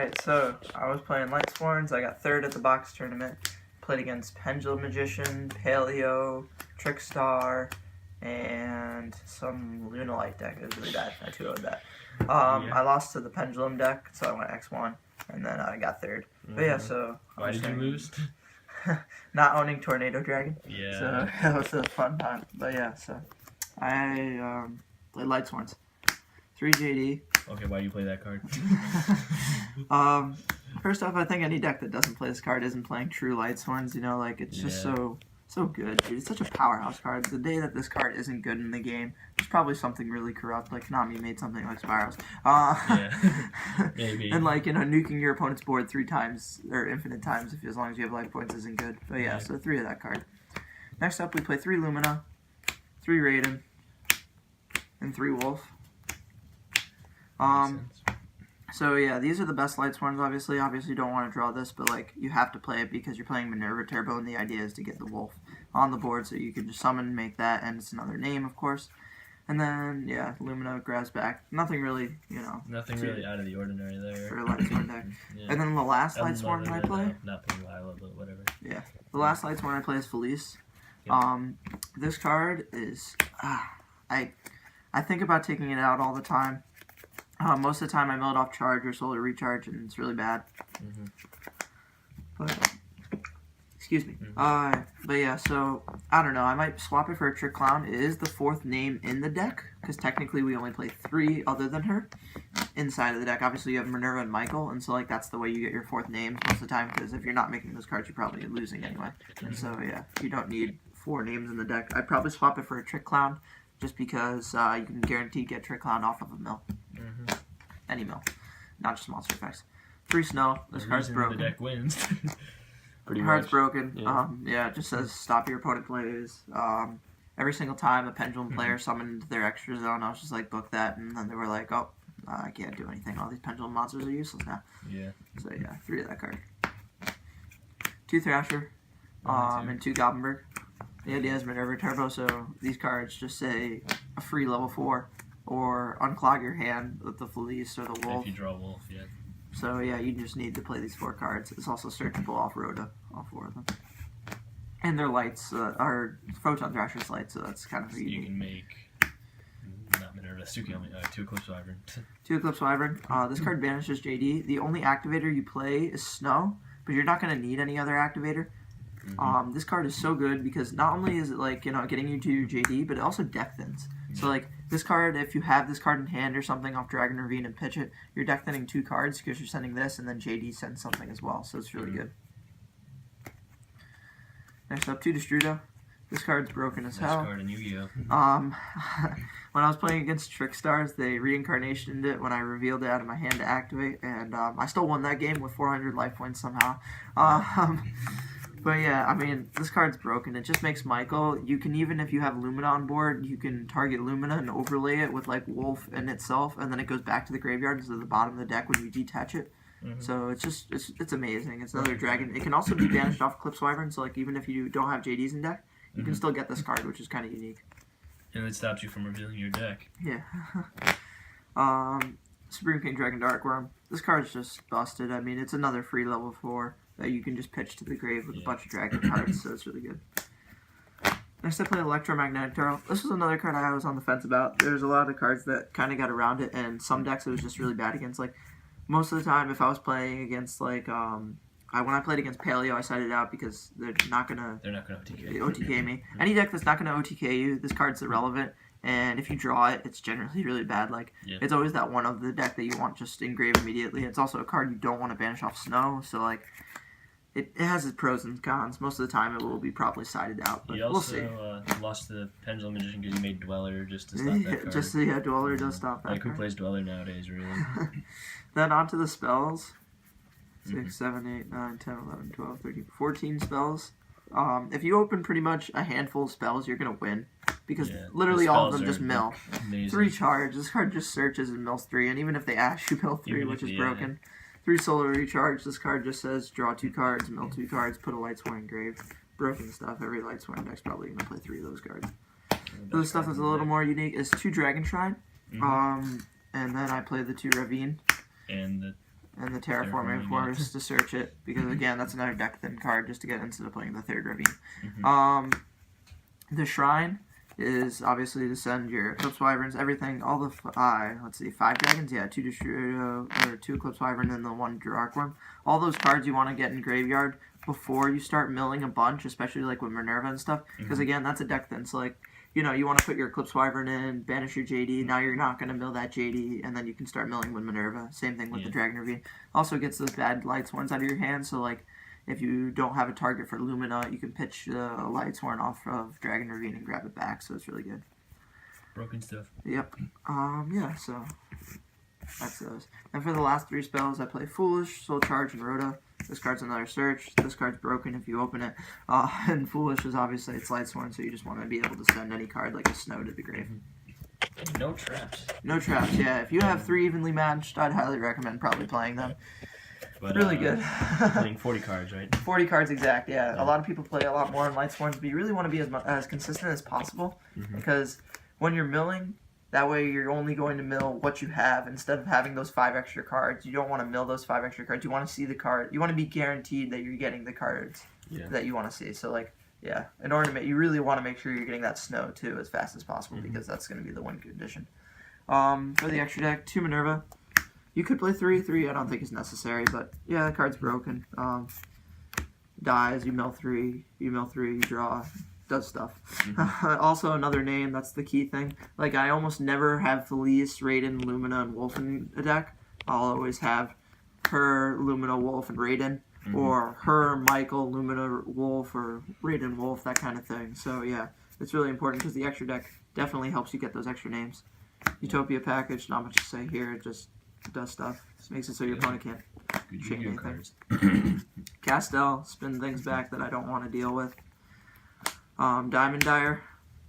Alright, so I was playing Lightsworns. I got third at the box tournament. Played against Pendulum Magician, Paleo, Trickstar, and some Lunalite deck. It was really bad. I 2-0'd that. I lost to the Pendulum deck, so I went X1, and then I got third. But yeah, so... Why did you lose? Not owning Tornado Dragon. Yeah. So that was a fun time. But yeah, so I played Lightsworns. 3 JD. Okay, why do you play that card? First off, I think any deck that doesn't play this card isn't playing true Lightsworns. You know, like, it's just so good, dude. It's such a powerhouse card. The day that this card isn't good in the game, there's probably something really corrupt. Like, Konami made something like Spirals. Maybe. And, like, you know, nuking your opponent's board 3 times, or infinite times, as long as you have life points, isn't good. But yeah, so 3 of that card. Next up, we play 3 Lumina, 3 Raiden, and 3 Wolf. So yeah, these are the best Lightsworns, obviously. Obviously you don't want to draw this, but like you have to play it because you're playing Minerva Turbo, and the idea is to get the Wolf on the board so you can just summon and make that, and it's another name, of course. And then, yeah, Lumina grabs back. Nothing really, you know. Nothing really out of the ordinary there. For a Lightsworn deck. And then the last Lightsworn I play... Not playing Lila, but whatever. Yeah. The last Lightsworn I play is Felice. This card is... I think about taking it out all the time. Most of the time I mill it off charge or solar recharge, and it's really bad. But, excuse me. But yeah, so, I don't know. I might swap it for a Trick Clown. It is the 4th name in the deck, because technically we only play 3 other than her inside of the deck. Obviously you have Minerva and Michael, and so like that's the way you get your 4th names most of the time, because if you're not making those cards, you're probably losing anyway. And so, yeah, you don't need 4 names in the deck. I'd probably swap it for a Trick Clown, just because you can guarantee get Trick Clown off of a mill. Any mill, not just monster effects. 3 Snow. This card's broken. The deck wins. Pretty card's broken. Yeah, it just says stop your opponent plays. Every single time a Pendulum player summoned their extra zone, I was just like, book that, and then they were like, oh, I can't do anything. All these Pendulum monsters are useless now. Yeah. So yeah, 3 of that card. 2 Thrasher, and 2 Goblinberg. The idea is Minerva Turbo, so these cards just say a free level 4. Or unclog your hand with the Felice or the Wolf. If you draw Wolf, yeah. So yeah, you just need to play these 4 cards. It's also searchable off Rhoda, all 4 of them. And their lights are Photon Thrasher's lights, so that's kind of so you can make, not Minerva, Tsukiyomi, 2 Eclipse Wyvern. 2 Eclipse Wyvern. This card banishes JD. The only activator you play is Snow, but you're not going to need any other activator. This card is so good because not only is it like, you know, getting you to your JD, but it also deck thins. So like this card, if you have this card in hand or something off Dragon Ravine and pitch it, you're deck thinning 2 cards because you're sending this, and then JD sends something as well. So it's really good. Next up, 2 Destrudo. This card's broken as hell. Card in Yu-Gi-Oh. When I was playing against Trickstars, they reincarnationed it when I revealed it out of my hand to activate, and I still won that game with 400 life points somehow. But yeah, I mean, this card's broken. It just makes Michael. You can, even if you have Lumina on board, you can target Lumina and overlay it with like Wolf in itself, and then it goes back to the graveyard instead of the bottom of the deck when you detach it. So it's just, it's amazing. It's another dragon. It can also be banished off Eclipse Wyvern, so like even if you don't have JDs in deck, you can still get this card, which is kind of unique. And it stops you from revealing your deck. Yeah. Supreme King Dragon Darkworm. This card's just busted. I mean, it's another free level 4. That you can just pitch to the grave with a bunch of dragon cards, so it's really good. Next I play Electromagnetic Turtle. This was another card I was on the fence about. There's a lot of cards that kind of got around it, and some decks it was just really bad against. Like, most of the time, if I was playing against, like, when I played against Paleo, I sided out because they're not going to OTK me. Any deck that's not going to OTK you, this card's irrelevant. And if you draw it, it's generally really bad. Like, it's always that one of the deck that you want just engrave immediately. It's also a card you don't want to banish off Snow, so, like, it has its pros and cons. Most of the time, it will be probably sided out, but we'll see. You also lost to the Pendulum Magician because you made Dweller just to stop that card. Dweller does stop that card. card. Who plays Dweller nowadays, really? Then on to the spells. 6, 7, 8, 9, 10, 11, 12, 13, 14 spells. If you open pretty much a handful of spells, you're going to win. Because literally all of them just mill. Amazing. 3 charge. This card just searches and mills 3. And even if they ash, you mill 3, which is broken. 3 solar recharge. This card just says draw 2 cards, mill 2 cards, put a Lightsworn engraved. Broken stuff. Every Lightsworn deck's probably going to play 3 of those cards. The stuff that's a little more unique is 2 Dragon Shrine. And then I play the 2 Ravine. And the and the Terraforming Forest to search it, because again, that's another deck thin card just to get instead of playing the third Ravine. The Shrine is obviously to send your Eclipse Wyverns, everything, all the, 5 dragons, yeah, 2 Destrudo, or 2 Eclipse Wyvern, and the 1 Darkworm. All those cards you want to get in graveyard before you start milling a bunch, especially like with Minerva and stuff, because again, that's a deck thin, so like, you know, you want to put your Eclipse Wyvern in, banish your JD, now you're not going to mill that JD, and then you can start milling with Minerva. Same thing with the Dragon Ravine. Also gets those bad Lightsworns out of your hand, so like, if you don't have a target for Lumina, you can pitch the Lightsworn off of Dragon Ravine and grab it back, so it's really good. Broken stuff. Yep. Yeah, so that's those. And for the last 3 spells, I play Foolish, Soul Charge, and Rhoda. This card's another search. This card's broken if you open it. And Foolish is obviously it's Lightsworn, so you just want to be able to send any card like a Snow to the grave. And no traps. No traps, yeah. If you have 3 evenly matched, I'd highly recommend probably playing them. But, really good. Playing 40 cards, right? 40 cards exact, yeah. A lot of people play a lot more in Lightsworns, but you really want to be as consistent as possible, because when you're milling, that way you're only going to mill what you have instead of having those 5 extra cards. You don't want to mill those 5 extra cards. You want to see the card. You want to be guaranteed that you're getting the cards that you want to see. So, like, yeah, in order to you really want to make sure you're getting that Snow, too, as fast as possible, because that's going to be the win condition. For the extra deck, 2 Minerva. You could play 3. 3 I don't think is necessary, but yeah, the card's broken. Dies, you mill 3, you draw, does stuff. Also, another name, that's the key thing. Like, I almost never have Felice, Raiden, Lumina, and Wolf in a deck. I'll always have her, Lumina, Wolf, and Raiden. Or her, Michael, Lumina, Wolf, or Raiden, Wolf, that kind of thing. So yeah, it's really important because the extra deck definitely helps you get those extra names. Utopia package, not much to say here, it just does stuff. Just makes it so your opponent can't chain anything. Castel, spin things back that I don't want to deal with. Diamond Dyer,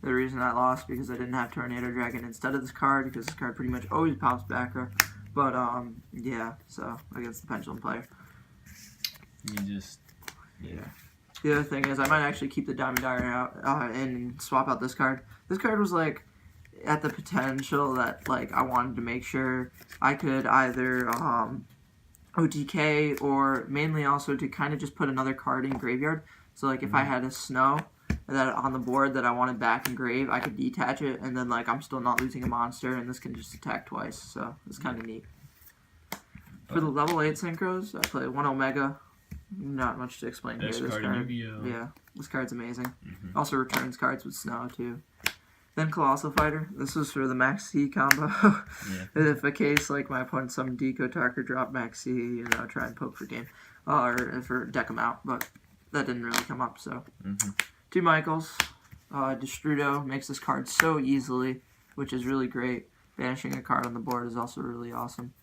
the reason I lost because I didn't have Tornado Dragon instead of this card, because this card pretty much always pops back. But yeah, so against the Pendulum player. You just, The other thing is I might actually keep the Diamond Dyer out and swap out this card. This card was like at the potential that like I wanted to make sure I could either OTK or mainly also to kind of just put another card in graveyard. So like if I had a Snow that on the board that I wanted back in grave, I could detach it and then like I'm still not losing a monster and this can just attack twice. So it's kind of neat. For the level 8 synchros, I play 1 Omega. Not much to explain here. This card, yeah, this card's amazing. Also returns cards with Snow too. Then Colossal Fighter. This was for the Max C combo. If a case like my opponent summoned Deco Tarker, drop Max C, you know, try and poke for game, or for deck them out, but that didn't really come up. So 2 Michaels. Destrudo makes this card so easily, which is really great. Banishing a card on the board is also really awesome.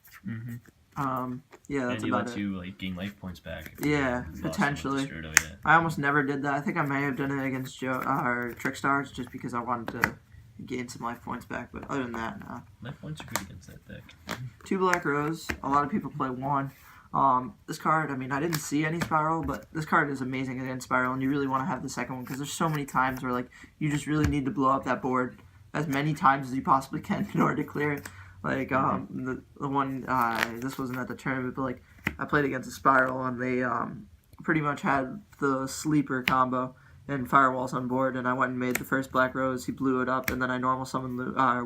Yeah, that's and he about lets it. you like gain life points back. Yeah, potentially. Destrudo, I almost never did that. I think I may have done it against or Trickstars just because I wanted to gain some life points back. But other than that, no. Life points are good against that deck. 2 Black Rose. A lot of people play 1. This card, I mean, I didn't see any Spiral, but this card is amazing against Spiral, and you really want to have the second one because there's so many times where like you just really need to blow up that board as many times as you possibly can in order to clear it. Like, the one, this wasn't at the tournament, but, like, I played against a Spiral, and they, pretty much had the Sleeper combo and Firewalls on board, and I went and made the first Black Rose, he blew it up, and then I normal summoned,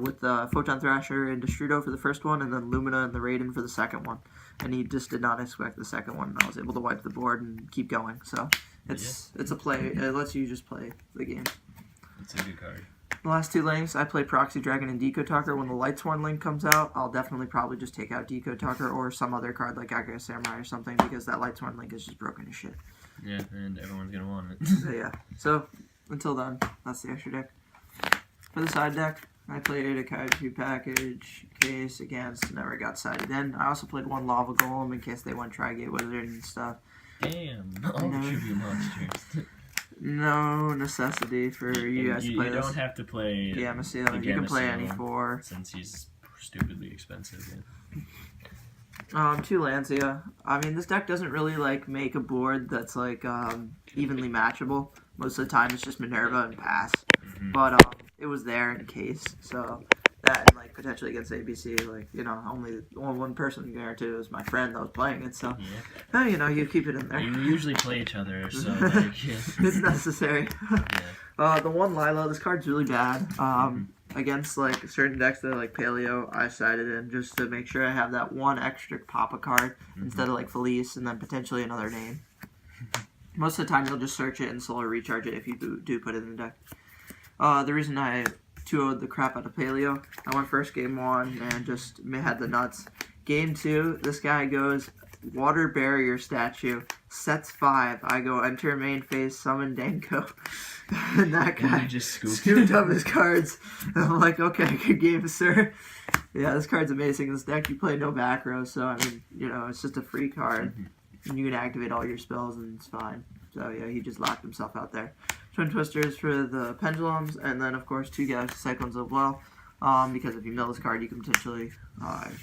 with the Photon Thrasher and Destrudo for the first one, and then Lumina and the Raiden for the second one. And he just did not expect the second one, and I was able to wipe the board and keep going, so it's a play, it lets you just play the game. It's a good card. The last 2 links, I play Proxy Dragon and Deco Talker. When the Lightsworn link comes out, I'll definitely probably just take out Deco Talker or some other card like Aggro Samurai or something because that Lightsworn link is just broken as shit. Yeah, and everyone's going to want it. Yeah. So, until then, that's the extra deck. For the side deck, I played a Kaiju package case against, never got sided in. I also played 1 Lava Golem in case they went Tri-Gate Wizard and stuff. Damn, all tribute monsters. No necessity for you guys to play this. You don't have to play Gamma Seal. You can play any 4. Since he's stupidly expensive. 2 Lancia. I mean, this deck doesn't really, like, make a board that's, like, evenly matchable. Most of the time, it's just Minerva and pass. But, it was there in case. So, that and like potentially against ABC, like only one person guaranteed it was my friend that was playing it, so you keep it in there. You usually play each other, so like, yeah. It's necessary. Yeah. The one Lilo, this card's really bad. Against like certain decks that are like Paleo, I sided in just to make sure I have that one extra Papa card instead of like Felice and then potentially another name. Most of the time, you'll just search it and solar recharge it if you do put it in the deck. The reason I 2-0'd the crap out of Paleo, I went first game 1 and just had the nuts. Game 2, this guy goes Water Barrier Statue, sets 5. I go enter main phase, summon Denko. And that guy just scooped up his cards. And I'm like, okay, good game, sir. Yeah, this card's amazing. In this deck, you play no back row, so I mean, it's just a free card. And you can activate all your spells, and it's fine. So yeah, he just locked himself out there. Twin Twisters for the Pendulums, and then of course 2 Galaxy Cyclones as well. Because if you mill this card, you can potentially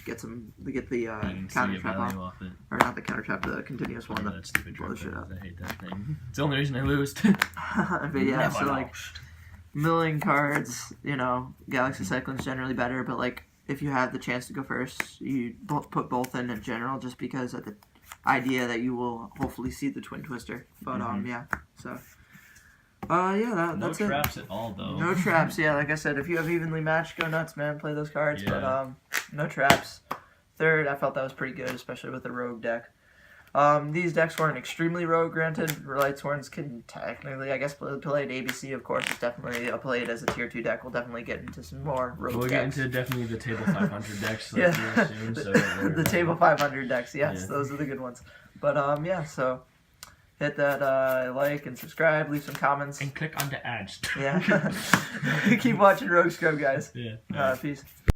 get the counter trap off it. Or not the counter trap, the continuous one. That stupid trap. I hate that thing. It's the only reason I lose. But yeah, so like milling cards, Galaxy Cyclone's generally better, but like if you have the chance to go first, you put both in general, just because of the idea that you will hopefully see the Twin Twister. But yeah, so. That's no traps at all, though. No traps, yeah. Like I said, if you have evenly matched, go nuts, man. Play those cards. Yeah. But no traps. Third, I felt that was pretty good, especially with the rogue deck. These decks weren't extremely rogue, granted. Lightsworns can technically, I guess, play at ABC, of course. It's definitely played as a tier 2 deck. We'll definitely get into some more rogue decks. We'll get into definitely the table 500 decks. Like soon, so the table 500 decks, yes. Yeah. Those are the good ones. But, so hit that like and subscribe, leave some comments. And click on the ads. Yeah. Keep watching Rogue Scrub, guys. Yeah. Peace.